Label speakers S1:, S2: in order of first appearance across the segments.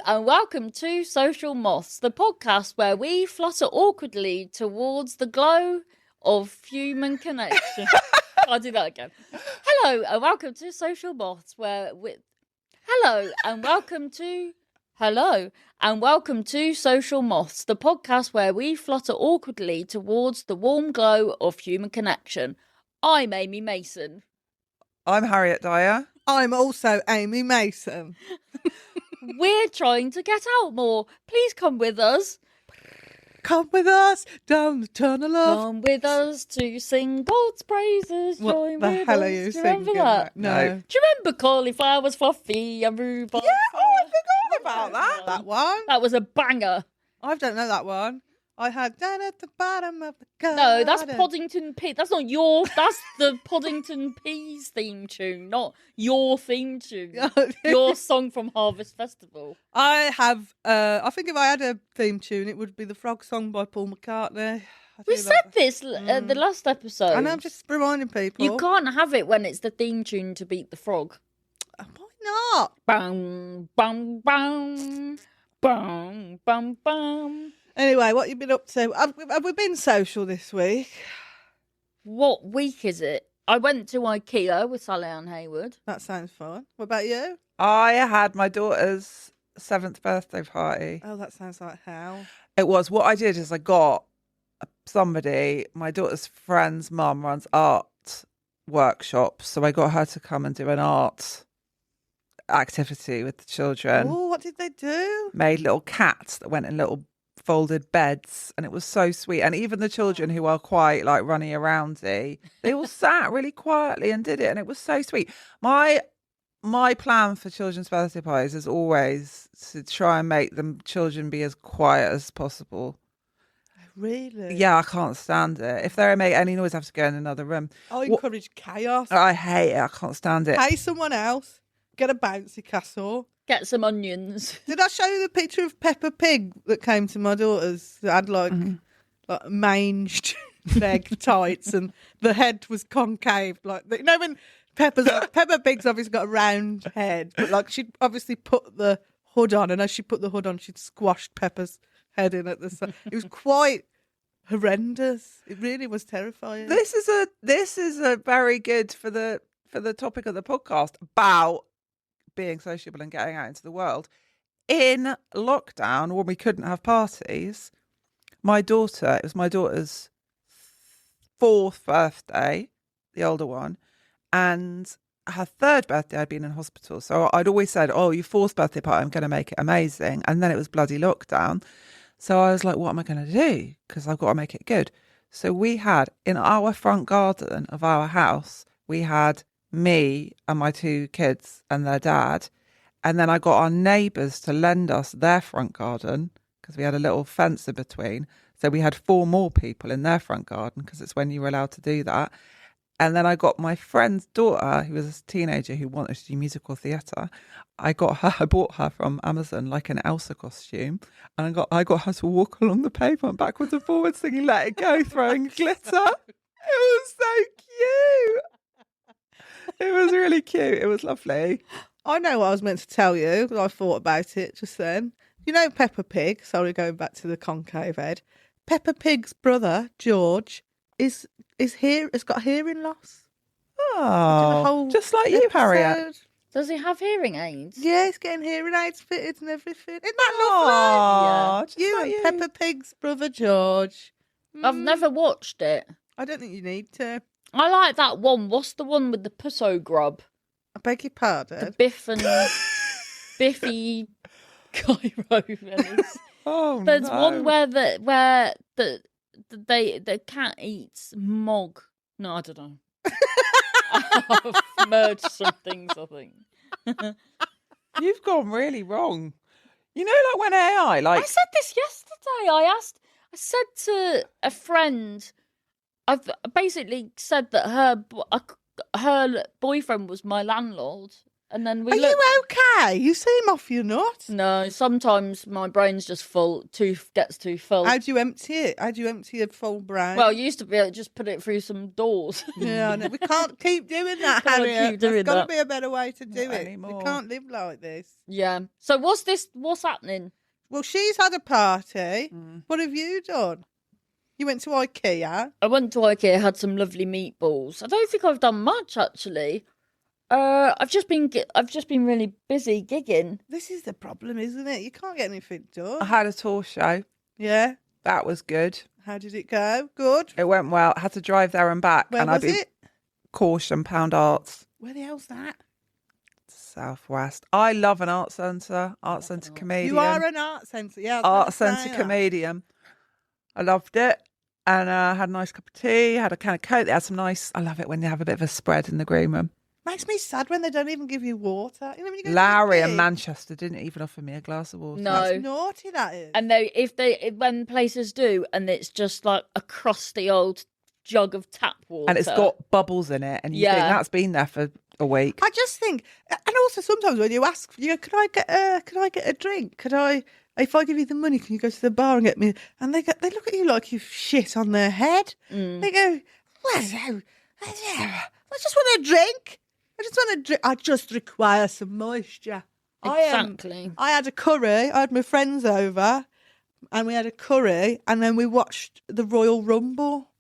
S1: and welcome to Social Moths, the podcast where we flutter awkwardly towards the glow of human connection. I'll do that again. Hello, and welcome to Social Moths, Hello, and welcome to Social Moths, the podcast where we flutter awkwardly towards the warm glow of human connection. I'm Amy Mason.
S2: I'm Harriet Dyer.
S3: I'm also Amy Mason.
S1: We're trying to get out more. Please come with us.
S3: Come with us down the tunnel of...
S1: Come with us to sing God's praises.
S3: What
S1: Join
S3: the
S1: with
S3: hell
S1: us.
S3: are you
S1: Do you remember
S3: singing?
S1: that?
S3: No.
S1: Do you remember Cauliflowers, Fluffy and Rhubarb?
S2: Yeah, I forgot about that.
S3: That one?
S1: That was a banger.
S3: I don't know that one. I had down at the bottom of the garden.
S1: No, that's Poddington P. That's not your. That's the Poddington Peas theme tune, not your theme tune. Your song from Harvest Festival.
S3: I have, I think if I had a theme tune, it would be the Frog Song by Paul McCartney.
S1: We said this the last episode.
S3: And I'm just reminding people.
S1: You can't have it when it's the theme tune to beat the frog.
S3: Why not?
S1: Bang, bang, bang, bang, bang, bang.
S3: Anyway, what you been up to? Have we been social this week?
S1: What week is it? I went to IKEA with Sally Ann Hayward.
S3: That sounds fun. What about you?
S2: I had my daughter's 7th birthday party.
S3: Oh, that sounds like hell.
S2: It was. What I did is I got somebody, my daughter's friend's mum runs art workshops, so I got her to come and do an art activity with the children.
S3: Oh, what did they do?
S2: Made little cats that went in little folded beds, and it was so sweet. And even the children who are quite like runny aroundy, they all sat really quietly and did it, and it was so sweet. My plan for children's birthday parties is always to try and make the children be as quiet as possible.
S3: Really?
S2: Yeah, I can't stand it. If they make any noise, I have to go in another room.
S3: I encourage chaos.
S2: I hate it. I can't stand it.
S3: Pay someone else. Get a bouncy castle.
S1: Get some onions.
S3: Did I show you the picture of Peppa Pig that came to my daughter's that had like manged leg tights and the head was concave? Like you know when Peppa Pig's obviously got a round head, but like she'd obviously put the hood on, and as she put the hood on, she'd squashed Peppa's head in at the side. It was quite horrendous. It really was terrifying.
S2: This is a very good for the topic of the podcast about being sociable and getting out into the world. In lockdown, when we couldn't have parties, it was my daughter's 4th birthday, the older one, and her 3rd birthday I'd been in hospital. So I'd always said, oh, your 4th birthday party, I'm going to make it amazing. And then it was bloody lockdown. So I was like, what am I going to do? Because I've got to make it good. So we had, in our front garden of our house, we had me and my 2 kids and their dad, and then I got our neighbours to lend us their front garden because we had a little fence in between, so we had 4 more people in their front garden because it's when you were allowed to do that. And then I got my friend's daughter, who was a teenager who wanted to do musical theatre. I bought her from Amazon like an Elsa costume, and I got her to walk along the pavement backwards and forwards singing "Let It Go," throwing glitter. It was so cute. It was really cute. It was lovely.
S3: I know what I was meant to tell you, but I thought about it just then. You know Peppa Pig? Sorry, going back to the concave head. Peppa Pig's brother, George, has got hearing loss.
S2: Oh, just like you, Harriet.
S1: Does he have hearing aids?
S3: Yeah, he's getting hearing aids fitted and everything. Isn't that lovely?
S2: Yeah.
S3: You and Peppa Pig's brother, George.
S1: I've never watched it.
S3: I don't think you need to.
S1: I like that one. What's the one with the pusso grub?
S3: I beg your pardon?
S1: The Biff and Biffy Cairo.
S2: Oh,
S1: There's
S2: no.
S1: one where the cat eats mog. No, I don't know. I've merged some things, I think.
S2: You've gone really wrong. You know, like when AI,
S1: I said this yesterday. I said to a friend, I've basically said that her boyfriend was my landlord, And then we
S3: Are
S1: look.
S3: you okay? You seem off your nut.
S1: No, sometimes my brain's just full. Gets too full.
S3: How do you empty it? How do you empty a full brain?
S1: Well, you used to be able to just put it through some doors.
S3: yeah, I know. We can't keep doing that,
S1: Can't
S3: Harriet.
S1: keep doing
S3: There's got
S1: that.
S3: to be a better way to do
S2: Not
S3: it.
S2: anymore.
S3: We can't live like this.
S1: Yeah. So what's happening?
S3: Well, she's had a party.
S2: Mm.
S3: What have you done? You went to IKEA.
S1: I went to IKEA, had some lovely meatballs. I don't think I've done much actually. I've just been really busy gigging.
S3: This is the problem, isn't it? You can't get anything
S2: I
S3: done.
S2: had a tour show.
S3: Yeah.
S2: That was good.
S3: How did it go? Good.
S2: It went well. Had to drive there and back.
S3: Where
S2: and
S3: was
S2: I'd be
S3: it?
S2: Caution, Pound Arts,
S3: Where the hell's that?
S2: Southwest. I love an art centre. Art centre comedian.
S3: You are an art centre. Yeah.
S2: Art centre comedian. I loved it. And had a nice cup of tea, had a can of Coke. They had some nice, I love it when they have a bit of a spread in the green room.
S3: Makes me sad when they don't even give you water. You know, when you go to
S2: Larry
S3: the
S2: and
S3: gig,
S2: Manchester didn't even offer me a glass of water.
S1: No.
S3: That's naughty, that is.
S1: And when places do, and it's just like a crusty old jug of tap water,
S2: And it's got bubbles in it. And you think
S1: Yeah.
S2: that's been there for a week.
S3: I just think, and also sometimes when you ask, you go, can I get a drink? If I give you the money, can you go to the bar and get me? And they look at you like you've shit on their head. They go, well, I just want a drink. I just require some moisture.
S1: Exactly.
S3: I had a curry. I had my friends over, and we had a curry, and then we watched the Royal Rumble,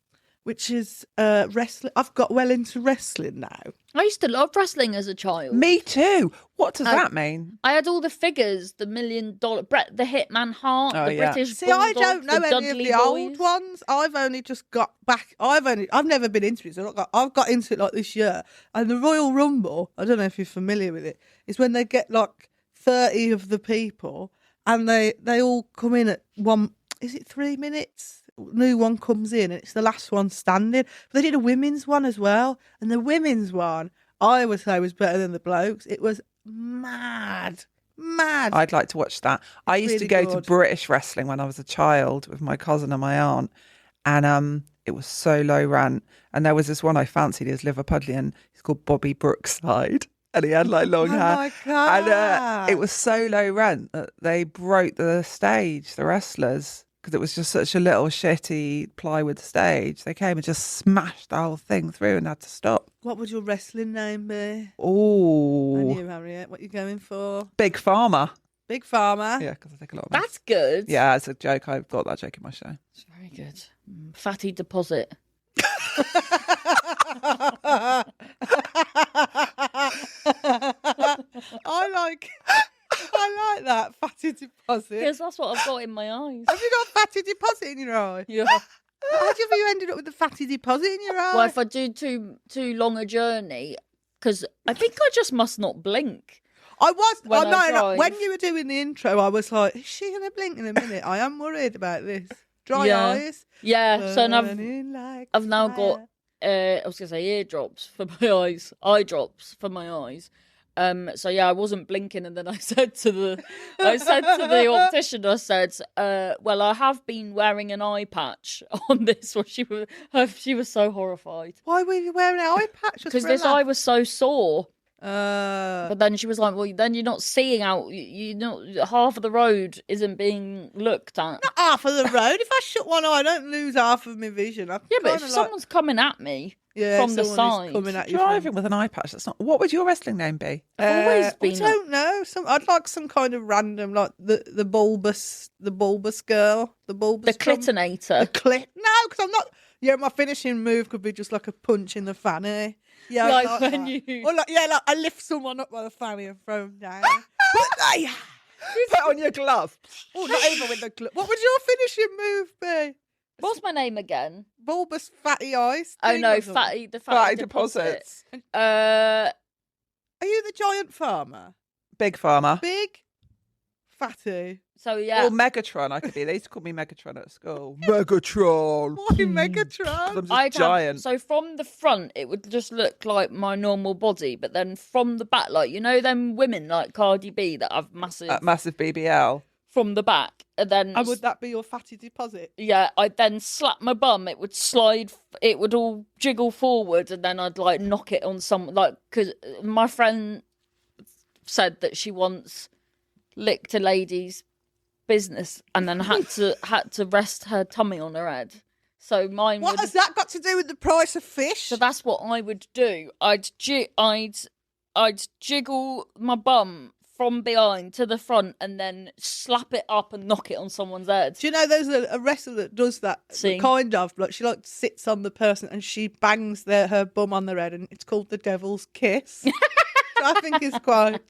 S3: which is wrestling. I've got well into wrestling now.
S1: I used to love wrestling as a child.
S2: Me too. What does that mean?
S1: I had all the figures, the $1 million Bret the Hitman Hart,
S2: Oh,
S1: the
S2: yeah.
S1: British
S3: See, I
S1: Bulldog,
S3: don't know
S1: the
S3: any
S1: Dudley
S3: of the
S1: Boys.
S3: old ones. I've only just got back. I've never been into it. So I've got into it like this year. And the Royal Rumble, I don't know if you're familiar with it, is when they get like 30 of the people and they all come in at one. Is it 3 minutes? New one comes in and it's the last one standing. But they did a women's one as well. And the women's one, I would say, was better than the blokes. It was mad.
S2: I'd like to watch that. I used to
S3: Really
S2: go to
S3: good.
S2: British wrestling when I was a child with my cousin and my aunt, and it was so low rent. And there was this one I fancied. He was Liverpudlian. He's called Bobby Brookside, and he had like long
S3: Oh
S2: hair.
S3: my God.
S2: And it was so low rent that they broke the stage, the wrestlers, because it was just such a little shitty plywood stage. They came and just smashed the whole thing through and had to stop.
S3: What would your wrestling name be? And
S2: Oh,
S3: you, Harriet, what you going for?
S2: Big Pharma.
S3: Big Farmer.
S2: Yeah, because I take a lot of money.
S1: That's good.
S2: Yeah, it's a joke. I've got that joke in my show.
S1: It's very good. Fatty deposit.
S3: I like that fatty deposit.
S1: Yes, that's what I've got in my eyes.
S3: Have you got fatty deposit in your eye?
S1: Yeah.
S3: How do you ended up with the fatty deposit in your eye?
S1: Well, if I do too long a journey, because I think I just must not blink.
S3: I was.
S1: when I drive.
S3: When you were doing the intro, I was like, "Is she gonna blink in a minute?" I am worried about this. Dry
S1: Yeah.
S3: eyes.
S1: Yeah, so now
S3: Burning like
S1: I've now got
S3: fire.
S1: I was gonna say eardrops for my eyes, eye drops for my eyes. So yeah, I wasn't blinking, and then I said to the optician, I said, well, I have been wearing an eye patch on this. Well, she was so horrified
S3: Why were you wearing an eye patch? Just
S1: because
S3: for a
S1: this
S3: laugh?
S1: eye was so sore.
S3: Uh,
S1: But then she was like, well, then you're not seeing out. You know, half of the road isn't being looked at.
S3: not half of the road. If I shut one eye, I don't lose half of my vision.
S1: Yeah, but if someone's coming at me from the
S3: someone is
S1: side,
S3: coming at you
S2: Driving with an eye patch. That's not. What would your wrestling name be?
S1: I've always
S3: I
S1: been.
S3: don't know. I'd like some kind of random, like the bulbous girl, the bulbous
S1: the clitonator.
S3: The clit. No, because I'm not. Yeah, my finishing move could be just like a punch in the fanny. Yeah,
S1: Like
S3: I
S1: when
S3: that.
S1: you-
S3: Or like I lift someone up by the fanny and throw them down. But
S2: Put on your glove.
S3: oh, not even with the what would your finishing move be?
S1: What's my name again?
S3: Bulbous fatty eyes.
S1: Oh
S3: thing
S1: no,
S3: or something?
S1: the
S2: Fatty
S1: fatty
S2: deposits.
S1: deposit.
S3: Are you the giant farmer?
S2: Big Pharma.
S3: Big, fatty.
S1: So yeah,
S2: Or Megatron. I could be. They used to call me Megatron at school. Megatron.
S3: Why Megatron?
S2: I'm just
S1: I'd
S2: giant.
S1: so from the front, it would just look like my normal body, but then from the back, like them women like Cardi B that have massive
S2: Massive BBL.
S1: from the back, and then
S3: And would that be your fatty deposit?
S1: yeah, I'd then slap my bum. It would slide. It would all jiggle forward, and then I'd like knock it on some because my friend said that she once licked a lady's business and then had to rest her tummy on her head. So mine
S3: What
S1: would.
S3: has that got to do with the price of fish?
S1: So that's what I would do. I'd jiggle my bum from behind to the front and then slap it up and knock it on someone's head.
S3: Do you know there's a wrestler that does that?
S1: See?
S3: Kind of. Like, she like sits on the person and she bangs her bum on their head, and it's called the devil's kiss. So I think it's quite...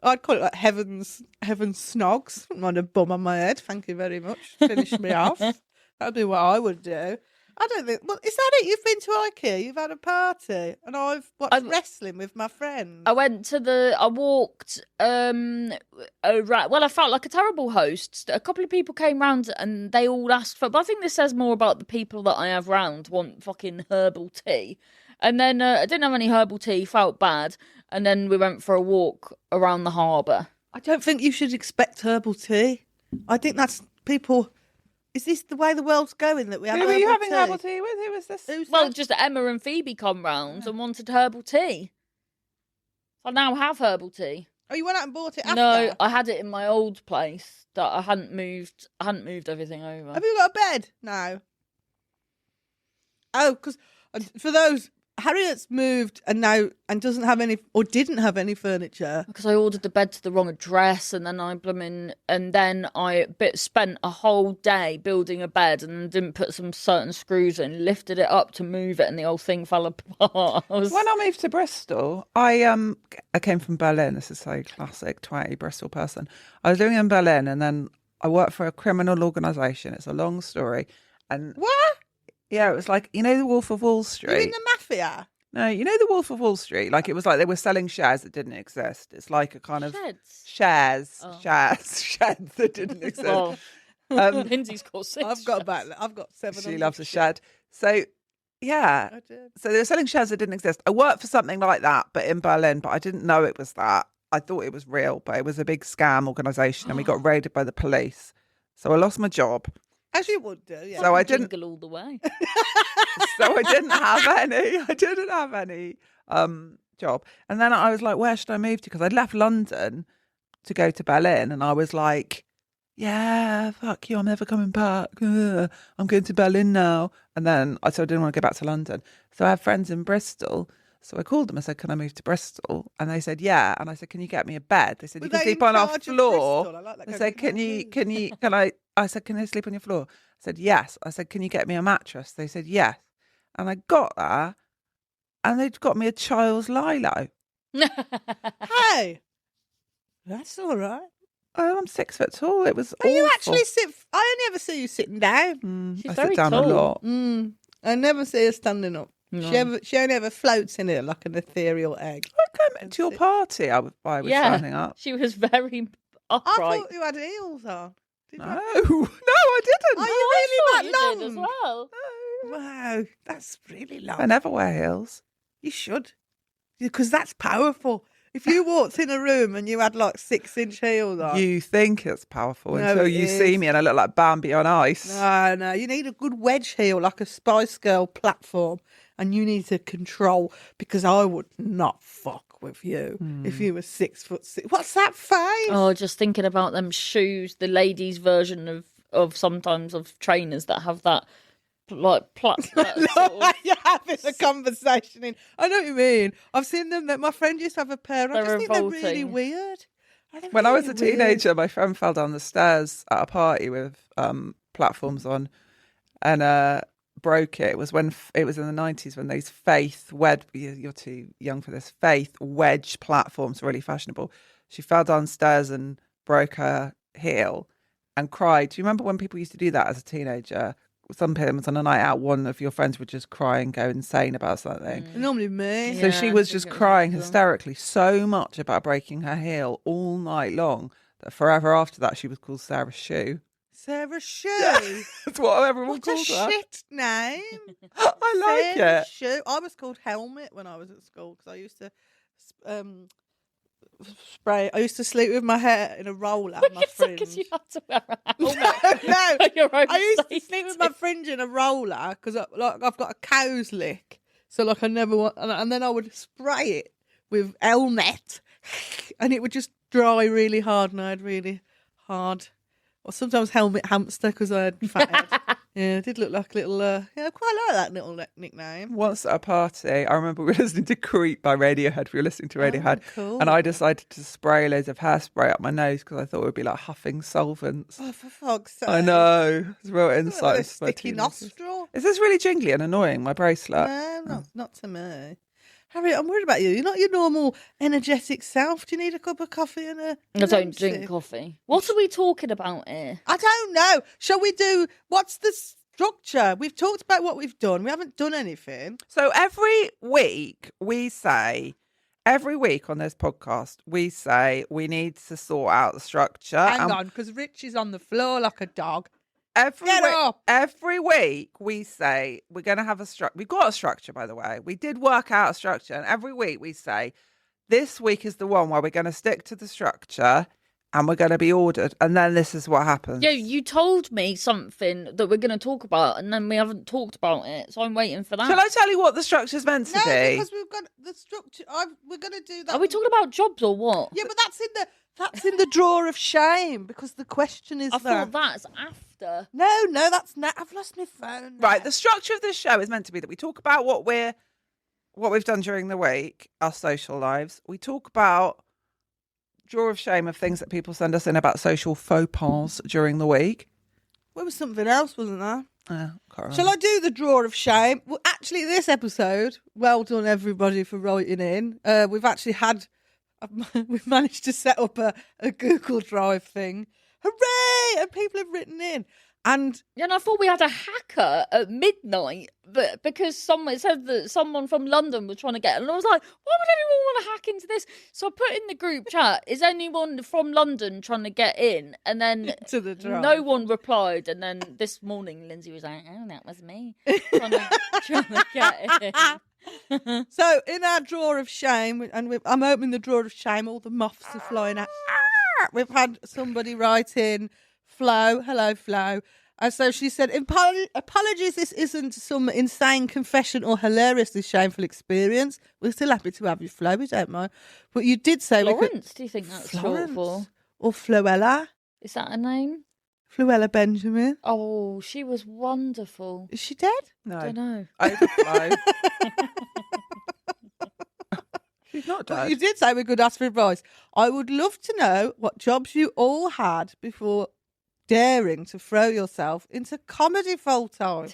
S3: I'd call it like heaven's snogs. I don't mind a bum on my head. Thank you very much. Finish me off. That'd be what I would do. I don't think... Well, is that it? You've been to IKEA, you've had a party, and I've watched wrestling with my friends.
S1: I walked, well, I felt like a terrible host. A couple of people came round and they all asked for, but I think this says more about the people that I have round want fucking herbal tea. And then I didn't have any herbal tea, felt bad. And then we went for a walk around the harbour.
S3: I don't think you should expect herbal tea. I think that's people... Is this the way the world's going, that we have
S2: Who
S3: herbal
S2: were you having
S3: tea?
S2: herbal tea with? Who was this?
S3: Who's
S1: Just Emma and Phoebe come round and wanted herbal tea. I now have herbal tea.
S3: Oh, you went out and bought it after?
S1: No, I had it in my old place that I hadn't moved everything over.
S3: Have you got a bed? No. Oh, because for those, Harriet's moved and doesn't have any, or didn't have any furniture.
S1: Because I ordered the bed to the wrong address, and then I spent a whole day building a bed and didn't put some certain screws in, lifted it up to move it, and the whole thing fell apart.
S2: When I moved to Bristol, I came from Berlin. This is so classic 20 Bristol person. I was living in Berlin, and then I worked for a criminal organisation. It's a long story. And
S3: What?
S2: yeah, it was like, you know, the Wolf of Wall Street.
S3: You in the mafia?
S2: No, you know the Wolf of Wall Street? Like, it was like they were selling shares that didn't exist. It's like a kind of
S1: Sheds?
S2: sheds that didn't exist.
S1: Well, Lindsay's got 6
S3: I've got 7.
S2: She loves a shed. So, yeah.
S3: I did.
S2: So they were selling shares that didn't exist. I worked for something like that, but in Berlin, but I didn't know it was that. I thought it was real, but it was a big scam organisation and we got raided by the police. So I lost my job.
S3: As you would do, yeah.
S2: So I didn't
S1: jingle all the way.
S2: So I didn't have any job. And then I was like, where should I move to? Because I'd left London to go to Berlin, and I was like, yeah, fuck you, I'm never coming back. Ugh, I'm going to Berlin now. And then I didn't want to go back to London. So I have friends in Bristol. So I called them. I said, can I move to Bristol? And they said, yeah. And I said, can you get me a bed? They said, you can sleep on our floor. I said, I said, can I sleep on your floor? I said, yes. I said, can you get me a mattress? They said, yes. And I got there, and they'd got me a child's lilo.
S3: Hey, that's all right.
S2: Oh, I'm 6 foot tall. It was
S3: Are you
S2: awful.
S3: actually I only ever see you sitting down.
S1: She's
S2: I
S1: very
S2: sit down
S1: tall.
S2: a lot.
S3: I never see her standing up.
S1: No.
S3: She only ever floats in it like an ethereal egg.
S2: I came to your party. I was standing up.
S1: She was very
S3: I
S1: upright.
S3: thought you had heels on. Did
S2: No,
S3: you?
S2: no, I didn't.
S3: Are you
S1: I
S3: really
S1: thought
S3: that
S1: you
S3: long?
S1: did as well.
S3: Wow, that's really long.
S2: I never wear heels.
S3: You should, because that's powerful. If you walked in a room and you had like 6-inch heels on,
S2: You think it's powerful
S3: No,
S2: until
S3: it
S2: you
S3: is.
S2: see me and I look like Bambi on ice.
S3: no, you need a good wedge heel, like a Spice Girl platform, and you need to control. Because I would not fuck with you if you were 6'6". What's that face?
S1: Oh, just thinking about them shoes, the ladies' version of sometimes of trainers that have that like
S3: You're having a conversation. I know what you mean. I've seen them. That my friend used to have a pair. I
S1: They're
S3: just think they're really
S1: revolting.
S3: weird.
S2: When I was a
S3: Really weird.
S2: teenager, my friend fell down the stairs at a party with platforms on and broke it. It was in the 90s when those you're too young for this, faith wedge platforms were really fashionable. She fell downstairs and broke her heel and cried. Do you remember when people used to do that as a teenager? Sometimes on a night out, one of your friends would just cry and go insane about something.
S3: Normally me.
S2: So
S1: Yeah,
S2: she
S1: I
S2: was
S1: think
S2: just
S1: it was
S2: crying
S1: me as well.
S2: hysterically so much about breaking her heel all night long that forever after that she was called Sarah Shoe.
S3: Sarah Shoe.
S2: That's what everyone
S3: What a
S2: called her.
S3: shit name.
S2: I like
S3: Sarah
S2: it.
S3: Shoe. I was called Helmet when I was at school because I used to spray. I used to sleep with my hair in a roller. My fringe.
S1: because you had to wear a helmet.
S3: No,
S1: for your own
S3: I used to
S1: safety.
S3: sleep with my fringe in a roller because I've got a cow's lick, so like I never want, and then I would spray it with Helmet and it would just dry really hard, and I had really hard, or sometimes helmet hamster because I had fat head. Yeah, it did look like a little, I quite like that little nickname.
S2: Once at a party, I remember we were listening to Creep by Radiohead. We were listening to Radiohead.
S3: Cool.
S2: And I decided to spray loads of hairspray up my nose because I thought it would be like huffing solvents.
S3: Oh, for fuck's sake.
S2: I know. It's real
S3: Like
S2: insight.
S3: a sticky nostril.
S2: Is this really jingly and annoying, my bracelet?
S3: No, not to me. Harriet, I'm worried about you. You're not your normal energetic self. Do you need a cup of coffee and a...
S1: I don't drink coffee. What are we talking about here?
S3: I don't know. Shall we do... What's the structure? We've talked about what we've done. We haven't done anything.
S2: So every week on this podcast, we say we need to sort out the structure.
S3: Hang on, because Rich is on the floor like a dog.
S2: Get
S3: up.
S2: Every week we say we're going to have a structure. We've got a structure, by the way. We did work out a structure. And every week we say, this week is the one where we're going to stick to the structure and we're going to be ordered. And then this is what happens.
S1: Yeah, you told me something that we're going to talk about and then we haven't talked about it. So I'm waiting for that.
S2: Shall I tell you what the structure's meant to
S3: No,
S2: be?
S3: because we've got the structure. We're going to do that.
S1: Are we talking about jobs or what?
S3: Yeah, but that's in the drawer of shame because the question is
S1: I
S3: there.
S1: thought that's after.
S3: No, that's not. I've lost my phone. now.
S2: Right, the structure of this show is meant to be that we talk about what we've done during the week, our social lives. We talk about drawer of shame of things that people send us in about social faux pas during the week.
S3: There was something else, wasn't there?
S2: Can't remember.
S3: Shall I do the drawer of shame? Well, actually, this episode, well done everybody for writing in. We've managed to set up a Google Drive thing. Hooray! And people have written in. And
S1: I thought we had a hacker at midnight, but because it said that someone from London was trying to get it, and I was like, why would anyone want to hack into this? So I put in the group chat, is anyone from London trying to get in? And then
S3: to the drive.
S1: no one replied. And then this morning, Lindsey was like, oh, that was me trying to get in.
S3: So in our drawer of shame, and I'm opening the drawer of shame, all the moths are flying out. We've had somebody write in, Flo, hello Flo. And so she said, apologies, this isn't some insane confession or hilariously shameful experience. We're still happy to have you, Flo, we don't mind. But you did say
S1: Florence, do you think that's
S3: Florence?
S1: short for?
S3: Or Floella.
S1: Is that a name?
S3: Floella Benjamin.
S1: Oh, she was wonderful.
S3: Is she dead?
S2: No.
S1: I don't know.
S2: Overflow. She's not dead.
S3: Well, you did say we could ask for advice. I would love to know what jobs you all had before daring to throw yourself into comedy full time.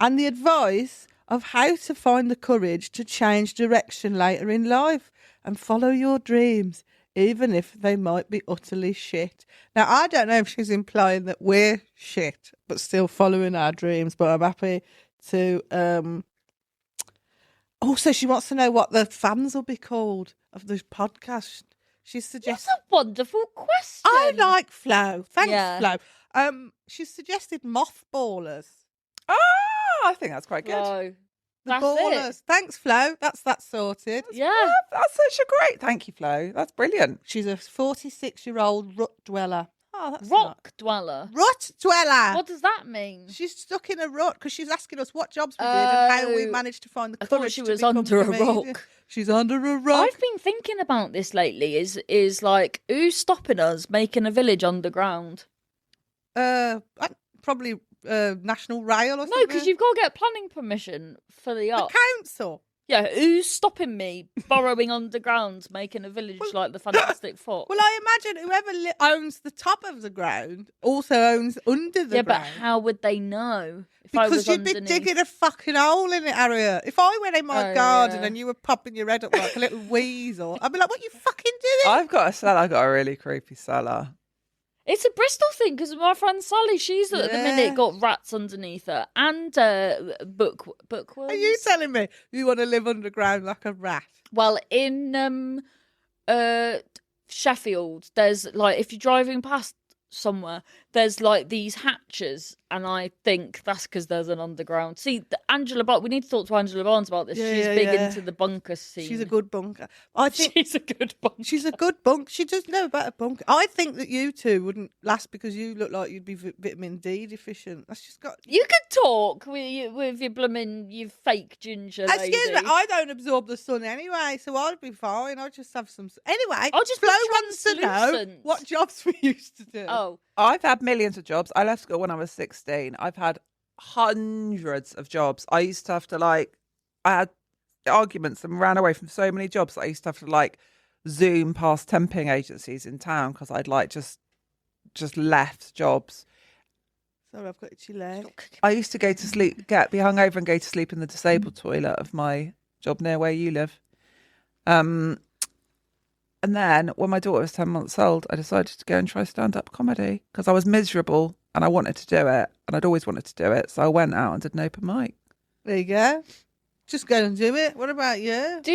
S3: And the advice of how to find the courage to change direction later in life and follow your dreams, even if they might be utterly shit. Now, I don't know if she's implying that we're shit, but still following our dreams, but I'm happy to... Also, she wants to know what the fans will be called of the podcast. She suggests...
S1: That's a wonderful question.
S3: I like Flo. Thanks,
S1: Yeah.
S3: Flo. She suggested Mothballers.
S2: Oh, I think that's quite good.
S1: No,
S3: The
S1: that's
S3: Ballers.
S1: it.
S3: Thanks, Flo. That's sorted.
S1: Yeah.
S2: That's such a great... Thank you, Flo. That's brilliant.
S3: She's a 46-year-old rut dweller. Oh, that's
S1: Rock dweller.
S3: Rut dweller.
S1: What does that mean?
S3: She's stuck in a rut because she's asking us what jobs we did and how we
S1: Oh.
S3: managed to find the
S1: I thought
S3: courage
S1: she
S3: to
S1: was
S3: become
S1: under a
S3: comedian.
S1: rock.
S3: She's under a rock.
S1: I've been thinking about this lately. Is like, who's stopping us making a village underground?
S3: Probably National Rail or something.
S1: No, because you've got to get planning permission for the
S3: the
S1: art.
S3: council.
S1: Yeah, who's stopping me burrowing underground, making a village like the Fantastic Four?
S3: Well, I imagine whoever owns the top of the ground also owns under the
S1: yeah, but
S3: ground.
S1: how would they know if I was
S3: Because you'd be
S1: underneath?
S3: digging a fucking hole in it, Harriet. If I went in my garden
S1: yeah.
S3: and you were popping your head up like a little weasel, I'd be like, what you fucking doing?
S2: I've got a really creepy cellar.
S1: It's a Bristol thing because my friend Sally, she's at the
S3: Yeah.
S1: minute got rats underneath her and bookworms.
S3: Are you telling me you want to live underground like a rat?
S1: Well, in Sheffield, there's like if you're driving past somewhere, there's like these hatches And I think that's because there's an underground. See, Angela Barnes, we need to talk to Angela Barnes about this. She's big into the bunker scene.
S3: She's a good bunker. I think
S1: she's a good bunker.
S3: She's a good bunker. She does know about a bunker. I think that you two wouldn't last because you look like you'd be vitamin D deficient. That's just got.
S1: You could talk with your blooming, you fake ginger lady.
S3: Excuse me, I don't absorb the sun anyway, so I'd be fine. I'd just have some. Anyway,
S1: I'll just
S3: Flo
S1: be
S3: wants to know
S1: translucent.
S3: what jobs we used to do.
S1: Oh,
S2: I've had millions of jobs. I left school when I was 16. I've had hundreds of jobs. I used to have to I had arguments and ran away from so many jobs that I used to have to Zoom past temping agencies in town because I'd just left jobs.
S3: Sorry, I've got itchy leg.
S2: I used to go to sleep, be hungover and go to sleep in the disabled toilet of my job near where you live. And then when my daughter was 10 months old, I decided to go and try stand-up comedy because I was miserable and I wanted to do it and I'd always wanted to do it. So I went out and did an open mic.
S3: There you go. Just go and do it. What about you?
S1: do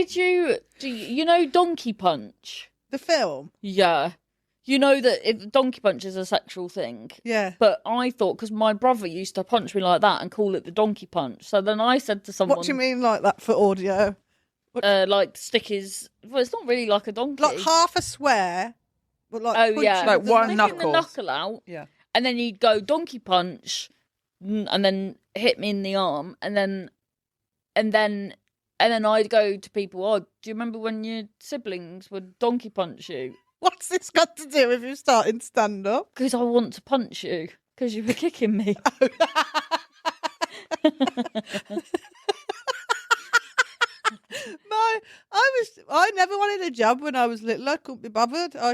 S1: you know Donkey Punch?
S3: The film?
S1: Yeah. You know that if Donkey Punch is a sexual thing.
S3: Yeah.
S1: But I thought, because my brother used to punch me like that and call it the Donkey Punch. So then I said to someone...
S3: What do you mean like that for audio?
S1: Stick his... Well, it's not really like a donkey.
S3: Like half a swear, but like punching
S2: Like
S3: the
S2: one
S1: Sticking
S2: knuckle.
S1: the knuckle out.
S2: Yeah.
S1: And then he'd go Donkey Punch and then hit me in the arm. And then I'd go to people, oh, do you remember when your siblings would Donkey Punch you?
S3: What's this got to do with you starting stand up?
S1: Because I want to punch you. Because you were kicking me.
S3: No, I never wanted a job when I was little. I couldn't be bothered. I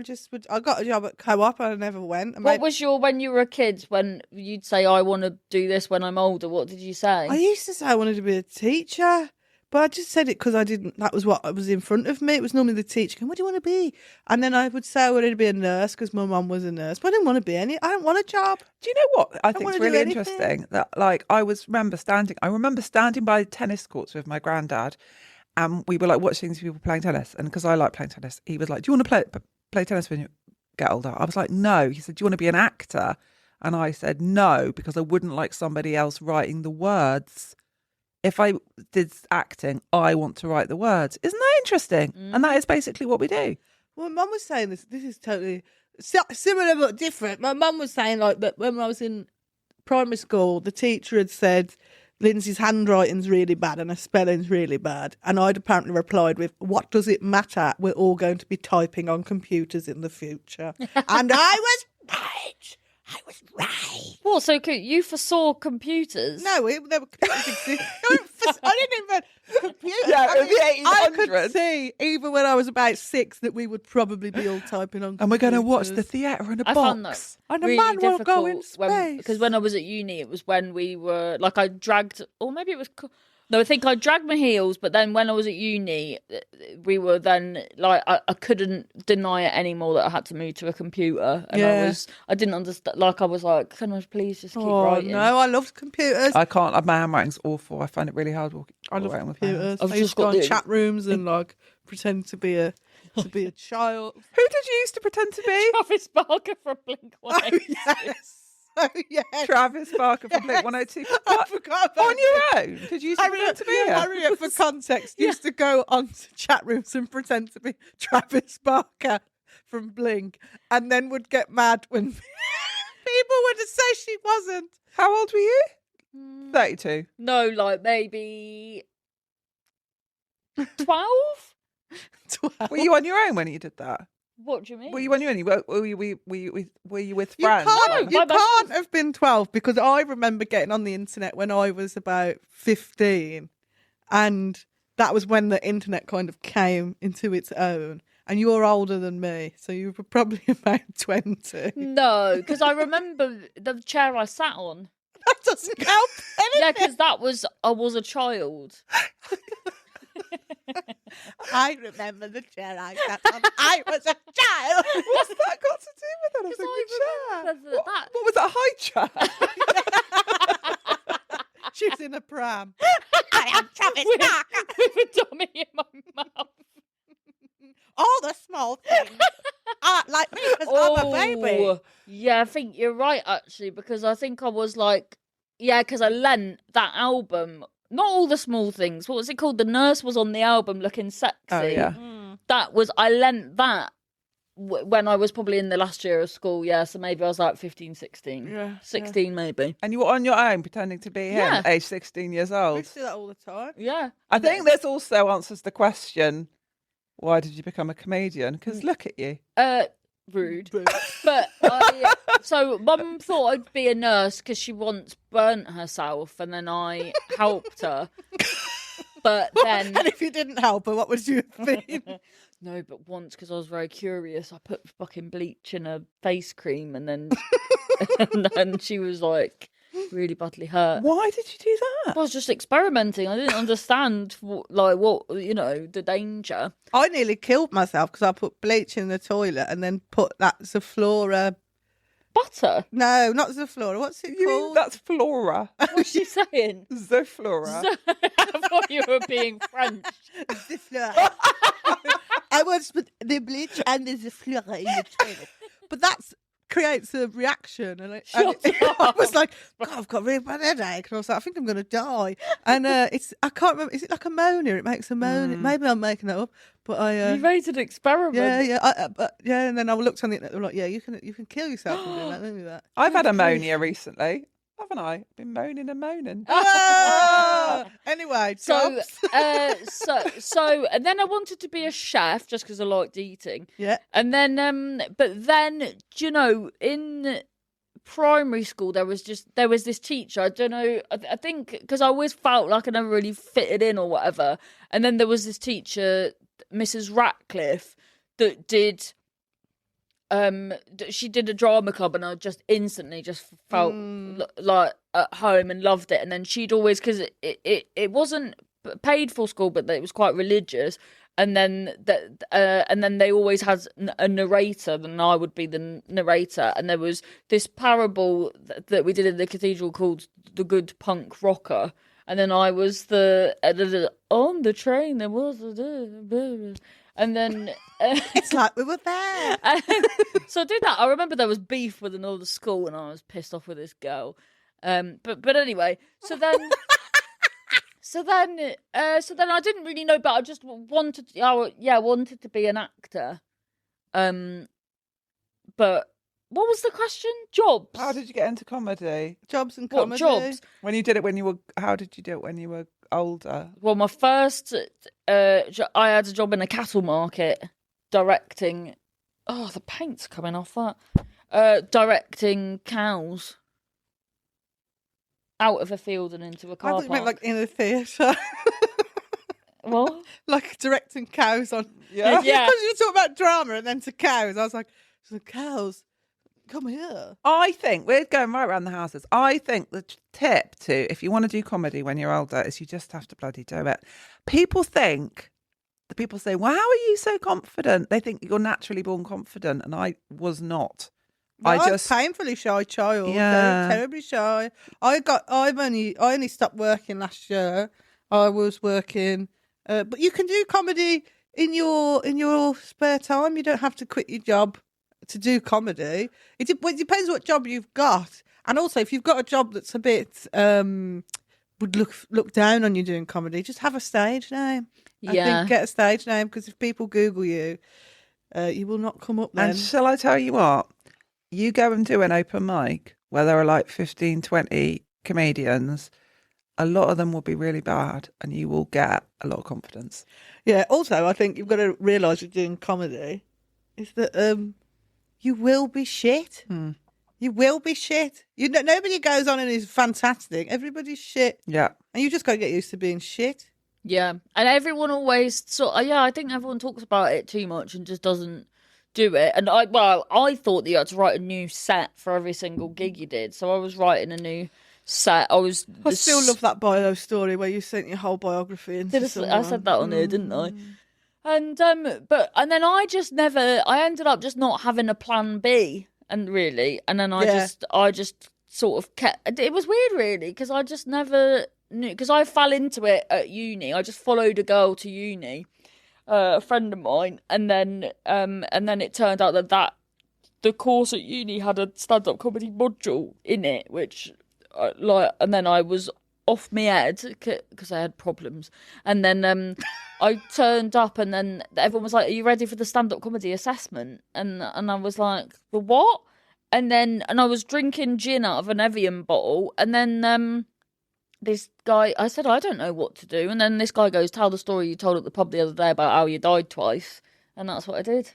S3: got a job at Co-op and I never went.
S1: What was when you were a kid, when you'd say, I want to do this when I'm older, what did you say?
S3: I used to say I wanted to be a teacher, but I just said it because that was what was in front of me. It was normally the teacher going, what do you want to be? And then I would say I wanted to be a nurse because my mum was a nurse, but I didn't want to be I didn't want a job.
S2: Do you know what I think
S3: wanna
S2: is
S3: do
S2: really
S3: anything.
S2: interesting? That I remember standing by tennis courts with my granddad. And we were watching these people playing tennis. And because I like playing tennis, he was like, do you want to play tennis when you get older? I was like, no. He said, do you want to be an actor? And I said, no, because I wouldn't like somebody else writing the words. If I did acting, I want to write the words. Isn't that interesting? And that is basically what we do.
S3: Well, Mum was saying this is totally similar but different. My mum was saying that when I was in primary school, the teacher had said, Lindsay's handwriting's really bad and her spelling's really bad. And I'd apparently replied with, what does it matter? We're all going to be typing on computers in the future. And I was right. I was right.
S1: What, so you foresaw computers?
S3: No, there were computers existing. I didn't even... Computers.
S2: Yeah, in the
S3: I
S2: 1800s.
S3: could see, even when I was about 6, that we would probably be all typing on computers.
S2: And we're going to watch the theatre in a
S1: I found that
S2: box.
S3: And a
S1: really
S3: man will go
S1: difficult
S3: in space.
S1: because when I was at uni, it was when we were I dragged, or maybe it was. No, I think I dragged my heels, but then when I was at uni, we were then I couldn't deny it anymore that I had to move to a computer, and I didn't understand. I was like, can I please just keep writing?
S3: No, I loved computers.
S2: I can't. My handwriting's awful. I find it really hard.
S3: I love
S2: writing with my hands.
S3: computers. I used to go on chat rooms and pretend to be a child.
S2: Who did you used to pretend to be?
S1: Travis Barker from Blink-182.
S3: Yes. Oh, yes.
S2: Travis Barker from Blink 102.
S3: I forgot about
S2: On your own? Did you used to pretend to be her?
S3: Harriet, for context, used to go onto chat rooms and pretend to be Travis Barker from Blink, and then would get mad when people would say she wasn't.
S2: How old were you? 32.
S1: No, maybe 12.
S3: 12.
S2: Were you on your own when you did that?
S1: What do you mean?
S2: Were you on your own? Were you with friends?
S3: You can't have been 12 because I remember getting on the internet when I was about 15, and that was when the internet kind of came into its own. And you're older than me, so you were probably about 20.
S1: No, because I remember the chair I sat on.
S3: That doesn't help anything.
S1: Yeah, because I was a child.
S3: I remember the chair I sat on. I was a child.
S2: What's that got to do with it? It's a good chair. What was that, high chair?
S3: She was in a pram. I am Travis Barker.
S1: With a dummy in my mouth.
S3: All the small things. like me because I'm a baby.
S1: Yeah, I think you're right, actually, because I think I was like, yeah, because I lent that album, not all the small things. What was it called? The Nurse was on the album looking sexy.
S2: Oh, yeah.
S1: I lent that when I was probably in the last year of school, yeah, so maybe I was like 15, 16.
S3: Yeah,
S1: 16 maybe.
S2: And you were on your own pretending to be him,
S1: Yeah.
S2: age 16 years
S3: We
S2: old.
S3: do that all the time.
S1: Yeah.
S2: I think this also answers the question, why did you become a comedian? Because look at you.
S1: Rude. But so Mum thought I'd be a nurse because she once burnt herself and then I helped her. But then...
S3: And if you didn't help her, what would you have been?
S1: No, but once, because I was very curious, I put fucking bleach in a face cream and then and then she was like really badly hurt.
S2: Why did you do that?
S1: I was just experimenting. I didn't understand what the danger.
S3: I nearly killed myself because I put bleach in the toilet and then put that Zaflora.
S1: Butter?
S3: No, not Zaflora. What's it called?
S2: That's Flora.
S1: What's she saying?
S2: Zoflora.
S1: I thought you were being French.
S3: Zaflora. I once put the bleach and the Zaflora in the toilet. But that creates a reaction. And I was like, God, I've got a really bad headache. And I was like, I think I'm going to die. And I can't remember. Is it like ammonia? It makes ammonia. Maybe I'm making that up. But
S1: you made an experiment.
S3: Yeah. And then I looked on the internet. They were like, yeah, you can kill yourself from doing that. Don't do that.
S2: I've had ammonia recently, haven't I? Been moaning and moaning.
S3: Anyway,
S1: so and then I wanted to be a chef just because I liked eating.
S3: Yeah.
S1: And then but then in primary school there was this teacher, I don't know, I think because I always felt like I never really fitted in or whatever, and then there was this teacher, Mrs. Ratcliffe, that did she did a drama club and I just instantly just felt like at home and loved it. And then she'd always, because it wasn't paid for school, but it was quite religious, and then they always had a narrator, and I would be the narrator. And there was this parable that we did in the cathedral called The Good Punk Rocker, and then I was on the train there was and then
S3: it's like we were there.
S1: So I did that. I remember there was beef with another school and I was pissed off with this girl. But anyway, so then I didn't really know, but I just wanted to be an actor. But what was the question? Jobs.
S2: How did you get into comedy?
S3: Jobs and comedy.
S1: What jobs?
S2: When you did it how did you do it when you were older?
S1: Well, my first, I had a job in a cattle market, directing. Oh, the paint's coming off that. Directing cows out of a field and into a car
S3: I
S1: park.
S3: thought you meant like in a theatre.
S1: What?
S3: Like directing cows on.
S1: Yeah.
S3: Because you talk about drama and then to cows. I was like, so cows, come here.
S2: I think we're going right around the houses. I think the tip to, if you want to do comedy when you're older, is you just have to bloody do it. People say, well, how are you so confident? They think you're naturally born confident, and I was not.
S3: No, I was painfully shy child.
S2: Yeah.
S3: Terribly shy. I only stopped working last year. I was working, but you can do comedy in your spare time. You don't have to quit your job to do comedy. It depends what job you've got, and also if you've got a job that's a bit would look down on you doing comedy, just have a stage name.
S1: Yeah.
S3: I think get a stage name, because if people Google you, you will not come up then.
S2: And shall I tell you what? You go and do an open mic where there are like 15, 20 comedians. A lot of them will be really bad, and you will get a lot of confidence.
S3: Yeah. Also, I think you've got to realise you're doing comedy is that you will be shit. You will be shit. Nobody goes on and is fantastic. Everybody's shit.
S2: Yeah.
S3: And you just got to get used to being shit.
S1: Yeah, and everyone always I think everyone talks about it too much and just doesn't do it. And I thought that you had to write a new set for every single gig you did, so I was writing a new set. I still
S3: love that bio story where you sent your whole biography into someone.
S1: I said that on here, didn't I? And then I ended up just not having a plan B, and then I just sort of kept. It was weird, really, because I just never knew, because I fell into it at uni. I just followed a girl to uni, a friend of mine, and then it turned out that the course at uni had a stand-up comedy module in it, which and then I was off my head because I had problems, and then I turned up, and then everyone was like, "Are you ready for the stand-up comedy assessment?" And I was like, "The what?" And I was drinking gin out of an Evian bottle, and then this guy, I said, "I don't know what to do," and then this guy goes, "Tell the story you told at the pub the other day about how you died twice," and that's what I did.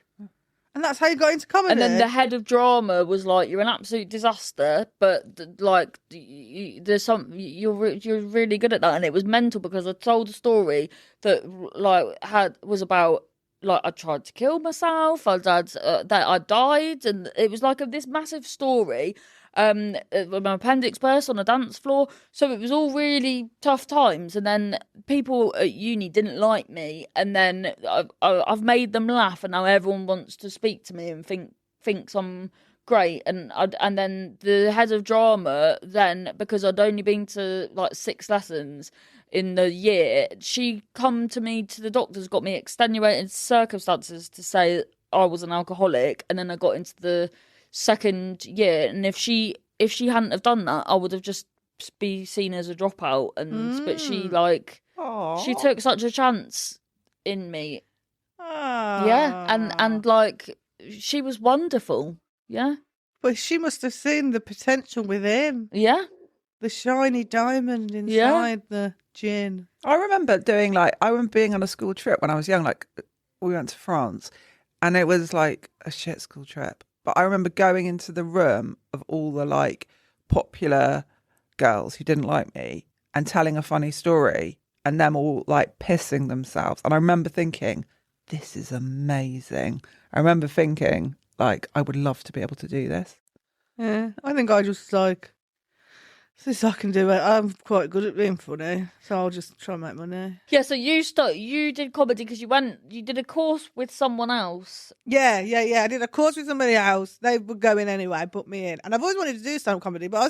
S3: And that's how you got into comedy?
S1: And then the head of drama was like, "You're an absolute disaster, but like there's you're really good at that." And it was mental because I told a story that was about like I tried to kill myself, that I died, and it was like this massive story. My appendix burst on a dance floor, so it was all really tough times. And then people at uni didn't like me, and then I've made them laugh, and now everyone wants to speak to me and thinks I'm great. And then the head of drama, then because I'd only been to like 6 lessons in the year, she come to me to the doctors, got me extenuating circumstances to say I was an alcoholic, and then I got into the second year, and if she hadn't have done that, I would have just be seen as a dropout. And but she she took such a chance in me. Yeah, and like she was wonderful. Yeah,
S3: but she must have seen the potential within.
S1: Yeah,
S3: the shiny diamond inside the gin.
S2: I remember being on a school trip when I was young. Like we went to France, and it was like a shit school trip. But I remember going into the room of all the like popular girls who didn't like me and telling a funny story, and them all like pissing themselves. And I remember thinking, this is amazing. I remember thinking, like, I would love to be able to do this.
S3: Yeah, I think I just like, since I can do it, I'm quite good at being funny, so I'll just try and make money.
S1: Yeah, so you did comedy because you did a course with someone else.
S3: Yeah. I did a course with somebody else. They were going anyway, put me in. And I've always wanted to do stand-up comedy, but I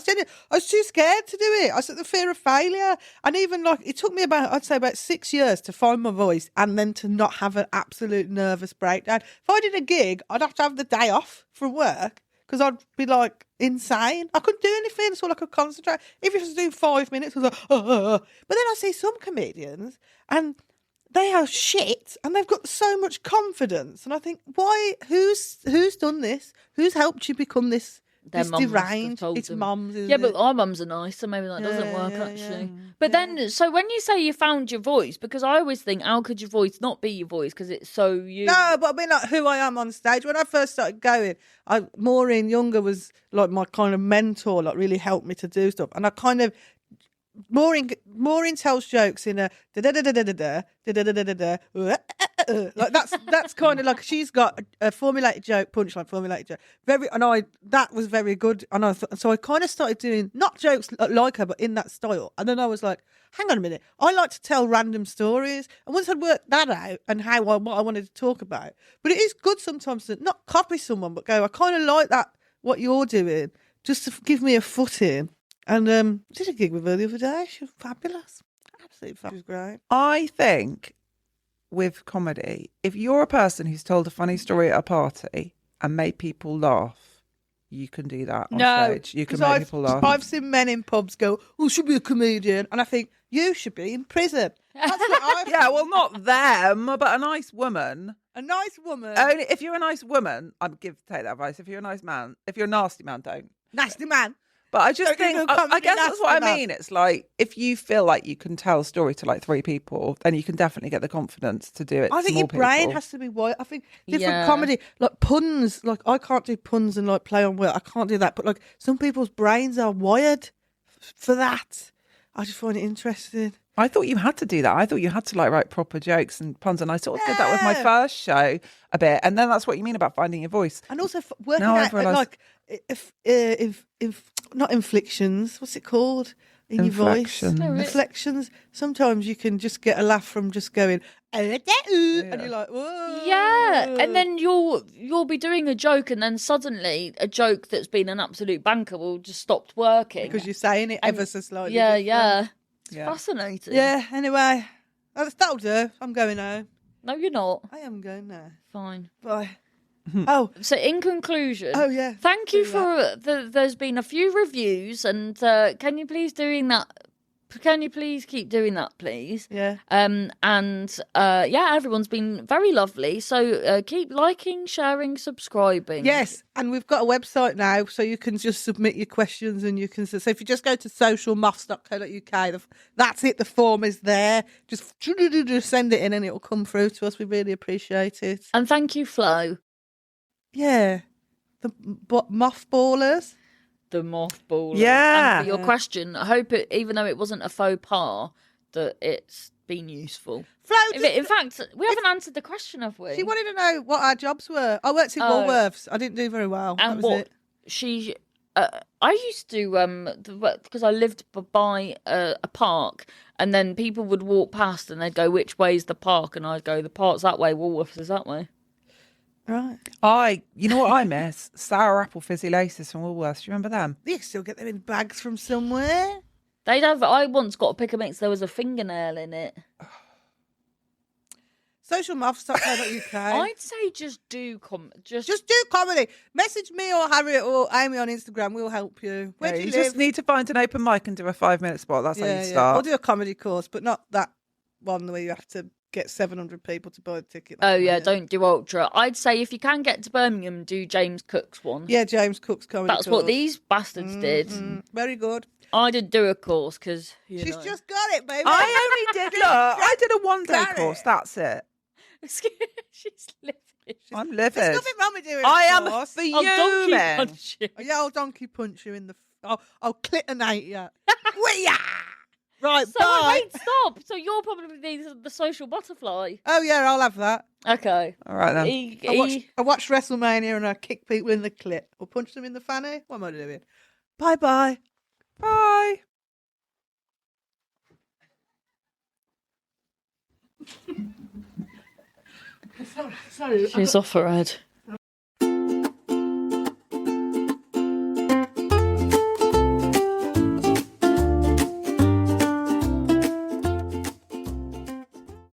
S3: was too scared to do it. I was at the fear of failure. And even like, it took me about 6 years to find my voice and then to not have an absolute nervous breakdown. If I did a gig, I'd have to have the day off from work, because I'd be like insane. I couldn't do anything, so I could concentrate. If you was doing 5 minutes, I was like, But then I see some comedians and they are shit and they've got so much confidence. And I think, why? Who's done this? Who's helped you become this deranged? It's mums, isn't it?
S1: But our mums are nice, so maybe that doesn't work actually. But then, so when you say you found your voice, because I always think, how could your voice not be your voice? Because it's so you.
S3: No, but I mean, like who I am on stage. When I first started going, Maureen Younger was like my kind of mentor, like really helped me to do stuff. And I kind of, Maureen tells jokes in a like that's kind of like, she's got a formulated joke, punchline, formulated joke. That was very good. And so I kind of started doing not jokes like her, but in that style. And then I was like, hang on a minute, I like to tell random stories. And once I'd worked that out and what I wanted to talk about, but it is good sometimes to not copy someone, but go, I kind of like that, what you're doing, just to give me a footing. And did a gig with her the other day. She was fabulous. Absolutely fabulous. She was great.
S2: I think with comedy, if you're a person who's told a funny story at a party and made people laugh, you can do that on stage. You can make people laugh.
S3: I've seen men in pubs go, "Oh, should be a comedian," and I think you should be in prison. That's what I've
S2: Yeah, well, not them, but a nice woman.
S3: A nice woman.
S2: Only if you're a nice woman, take that advice. If you're a nice man, if you're a nasty man, don't.
S3: Nasty man.
S2: But I just think, I guess that's what I mean. It's like, if you feel like you can tell a story to like 3 people, then you can definitely get the confidence to do it.
S3: I think your brain has to be wide. I think different comedy, like puns, like I can't do puns and like play on words. I can't do that. But like some people's brains are wired for that. I just find it interesting.
S2: I thought you had to do that. I thought you had to like write proper jokes and puns, and I sort of did that with my first show a bit. And then that's what you mean about finding your voice.
S3: And also working out like if not inflictions, what's it called in your voice? Inflections. Sometimes you can just get a laugh from just going, and you're like, whoa.
S1: Yeah, and then you'll be doing a joke, and then suddenly a joke that's been an absolute banker will just stop working
S3: because you're saying it ever so slightly.
S1: Yeah. It's fascinating.
S3: Yeah. Anyway, that'll do. I'm going now.
S1: No, you're not.
S3: I am going now.
S1: Fine.
S3: Bye. Oh,
S1: So in conclusion,
S3: oh yeah.
S1: thank you
S3: Do
S1: for there's been a few reviews, and can you please doing that? Can you please keep doing that, please?
S3: Yeah.
S1: Everyone's been very lovely. So keep liking, sharing, subscribing.
S3: Yes, and we've got a website now, so you can just submit your questions, and you can. So if you just go to socialmoths.co.uk, that's it. The form is there. Just send it in, and it will come through to us. We really appreciate it.
S1: And thank you, Flo.
S3: Yeah, the mothballers.
S1: The mothballers.
S2: Yeah.
S1: And for your question, I hope it, even though it wasn't a faux pas, that it's been useful.
S3: Flo,
S1: In fact, we haven't answered the question, have we?
S3: she wanted to know what our jobs were. I worked in Woolworths. I didn't do very well.
S1: And
S3: that was
S1: what
S3: it.
S1: she, I used to because I lived by a park, and then people would walk past and they'd go, "Which way's the park?" And I'd go, "The park's that way. Woolworths is that way."
S3: Right.
S2: You know what I miss? Sour apple fizzy laces from Woolworths. Do you remember them?
S3: You still get them in bags from somewhere.
S1: They'd have. I once got a pick a mix. There was a fingernail in it.
S3: Socialmoths.co.uk.
S1: I'd say just do
S3: Just do comedy. Message me or Harriet or Amy on Instagram. We'll help you. Where do you live?
S2: just need to find an open mic and do a 5-minute spot. That's how you start.
S3: We'll do a comedy course, but not that one where you have to get 700 people to buy a ticket.
S1: Oh yeah, don't do ultra. I'd say if you can get to Birmingham, do James Cook's one.
S3: Yeah, James Cook's comedy
S1: That's
S3: course.
S1: what these bastards did.
S3: Very good.
S1: I did do a course because
S3: She's just got it, baby.
S2: I only did, look, I did a 1-day
S3: Got
S2: course.
S3: it.
S2: That's it.
S1: She's living.
S2: I'm
S3: There's
S2: livid.
S3: nothing wrong with doing
S2: I
S3: a
S2: am
S3: course.
S1: I'll donkey
S2: fuming.
S1: punch you.
S3: Yeah, I'll donkey punch you in the... I'll clitonate you. Wee-ya! Right,
S1: So
S3: bye.
S1: wait, stop. So you're probably the social butterfly.
S3: Oh, yeah, I'll have that.
S1: Okay.
S2: All right then.
S3: I watched WrestleMania and I kick people in the clit or punch them in the fanny. What am I doing? Bye-bye.
S2: Bye.
S3: Sorry.
S1: She's off her head.